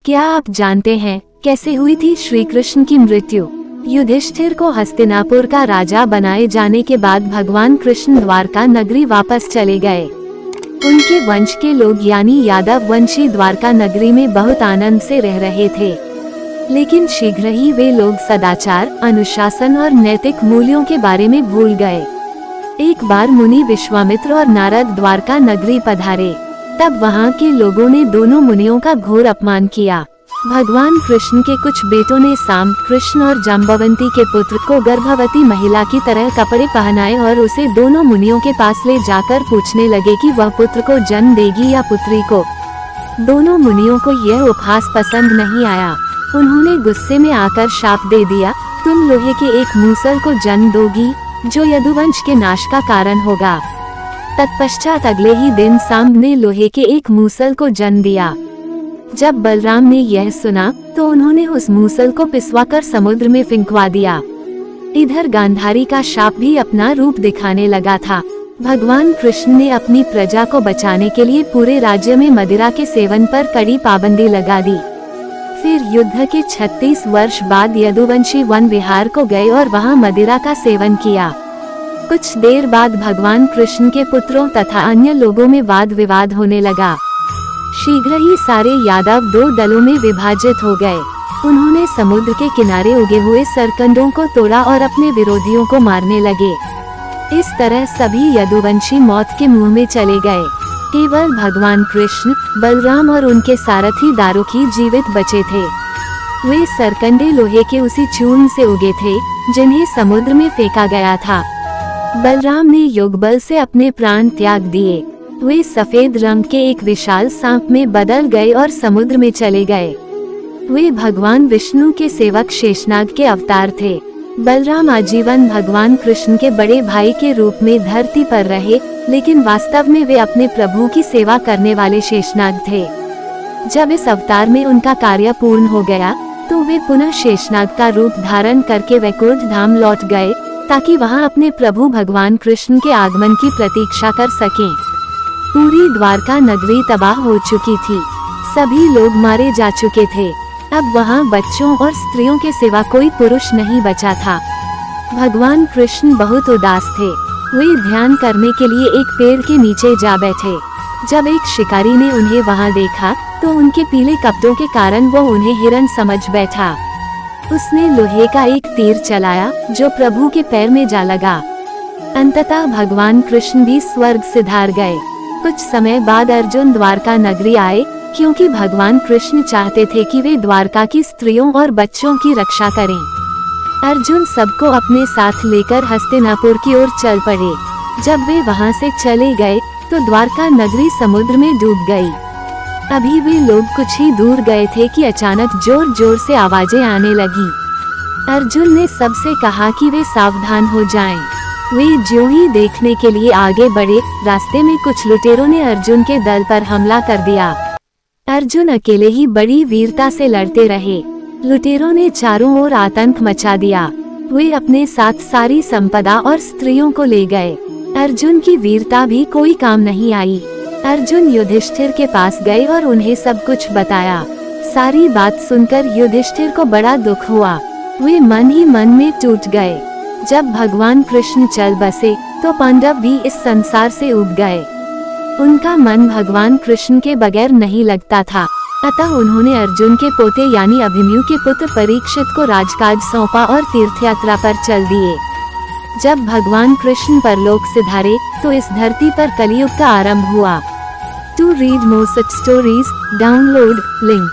क्या आप जानते हैं कैसे हुई थी श्री कृष्ण की मृत्यु? युधिष्ठिर को हस्तिनापुर का राजा बनाए जाने के बाद भगवान कृष्ण द्वारका नगरी वापस चले गए। उनके वंश के लोग यानी यादव वंशी द्वारका नगरी में बहुत आनंद से रह रहे थे, लेकिन शीघ्र ही वे लोग सदाचार, अनुशासन और नैतिक मूल्यों के बारे में भूल गए। एक बार मुनि विश्वामित्र और नारद द्वारका नगरी पधारे। तब वहाँ के लोगों ने दोनों मुनियों का घोर अपमान किया। भगवान कृष्ण के कुछ बेटों ने साम, कृष्ण और जाम्बवंती के पुत्र को गर्भवती महिला की तरह कपड़े पहनाए और उसे दोनों मुनियों के पास ले जाकर पूछने लगे कि वह पुत्र को जन्म देगी या पुत्री को। दोनों मुनियों को यह उपहास पसंद नहीं आया। उन्होंने गुस्से में आकर शाप दे दिया, तुम लोहे के एक मूसल को जन्म दोगी जो यदुवंश के नाश का कारण होगा। तत्पश्चात अगले ही दिन साम ने लोहे के एक मूसल को जन्म दिया। जब बलराम ने यह सुना तो उन्होंने उस मूसल को पिसवाकर समुद्र में फिंकवा दिया। इधर गांधारी का शाप भी अपना रूप दिखाने लगा था। भगवान कृष्ण ने अपनी प्रजा को बचाने के लिए पूरे राज्य में मदिरा के सेवन पर कड़ी पाबंदी लगा दी। फिर युद्ध के 36 वर्ष बाद यदुवंशी वन विहार को गए और वहां मदिरा का सेवन किया। कुछ देर बाद भगवान कृष्ण के पुत्रों तथा अन्य लोगों में वाद विवाद होने लगा। शीघ्र ही सारे यादव दो दलों में विभाजित हो गए। उन्होंने समुद्र के किनारे उगे हुए सरकंडों को तोड़ा और अपने विरोधियों को मारने लगे। इस तरह सभी यदुवंशी मौत के मुंह में चले गए। केवल भगवान कृष्ण, बलराम और उनके सारथी दारुकी जीवित बचे थे। वे सरकंडे लोहे के उसी चूर्ण से उगे थे जिन्हें समुद्र में फेंका गया था। बलराम ने योग बल से अपने प्राण त्याग दिए। वे सफेद रंग के एक विशाल सांप में बदल गए और समुद्र में चले गए। वे भगवान विष्णु के सेवक शेषनाग के अवतार थे। बलराम आजीवन भगवान कृष्ण के बड़े भाई के रूप में धरती पर रहे, लेकिन वास्तव में वे अपने प्रभु की सेवा करने वाले शेषनाग थे। जब इस अवतार में उनका कार्य पूर्ण हो गया तो वे पुनः शेषनाग का रूप धारण करके वैकुंठ धाम लौट गए ताकि वहां अपने प्रभु भगवान कृष्ण के आगमन की प्रतीक्षा कर सकें। पूरी द्वारका नगरी तबाह हो चुकी थी। सभी लोग मारे जा चुके थे। अब वहां बच्चों और स्त्रियों के सिवा कोई पुरुष नहीं बचा था। भगवान कृष्ण बहुत उदास थे। वे ध्यान करने के लिए एक पेड़ के नीचे जा बैठे। जब एक शिकारी ने उन्हें वहां देखा तो उनके पीले कपड़ों के कारण वो उन्हें हिरन समझ बैठा। उसने लोहे का एक तीर चलाया जो प्रभु के पैर में जा लगा। अंततः भगवान कृष्ण भी स्वर्ग सिधार गए। कुछ समय बाद अर्जुन द्वारका नगरी आए, क्योंकि भगवान कृष्ण चाहते थे कि वे द्वारका की स्त्रियों और बच्चों की रक्षा करें। अर्जुन सबको अपने साथ लेकर हस्तिनापुर की ओर चल पड़े। जब वे वहां से चले गए तो द्वारका नगरी समुद्र में डूब गई। अभी वे लोग कुछ ही दूर गए थे कि अचानक जोर जोर से आवाजें आने लगी। अर्जुन ने सबसे कहा कि वे सावधान हो जाएं। वे ज्यों ही देखने के लिए आगे बढ़े, रास्ते में कुछ लुटेरों ने अर्जुन के दल पर हमला कर दिया। अर्जुन अकेले ही बड़ी वीरता से लड़ते रहे। लुटेरों ने चारों ओर आतंक मचा दिया। वे अपने साथ सारी संपदा और स्त्रियों को ले गए। अर्जुन की वीरता भी कोई काम नहीं आई। अर्जुन युधिष्ठिर के पास गए और उन्हें सब कुछ बताया। सारी बात सुनकर युधिष्ठिर को बड़ा दुख हुआ। वे मन ही मन में टूट गए। जब भगवान कृष्ण चल बसे तो पांडव भी इस संसार से उब गए। उनका मन भगवान कृष्ण के बगैर नहीं लगता था। अतः उन्होंने अर्जुन के पोते यानी अभिमन्यु के पुत्र परीक्षित को राजकाज सौंपा और तीर्थयात्रा पर चल दिए। जब भगवान कृष्ण परलोक सिधारे तो इस धरती पर कलियुग का आरंभ हुआ। To read more such stories, download link.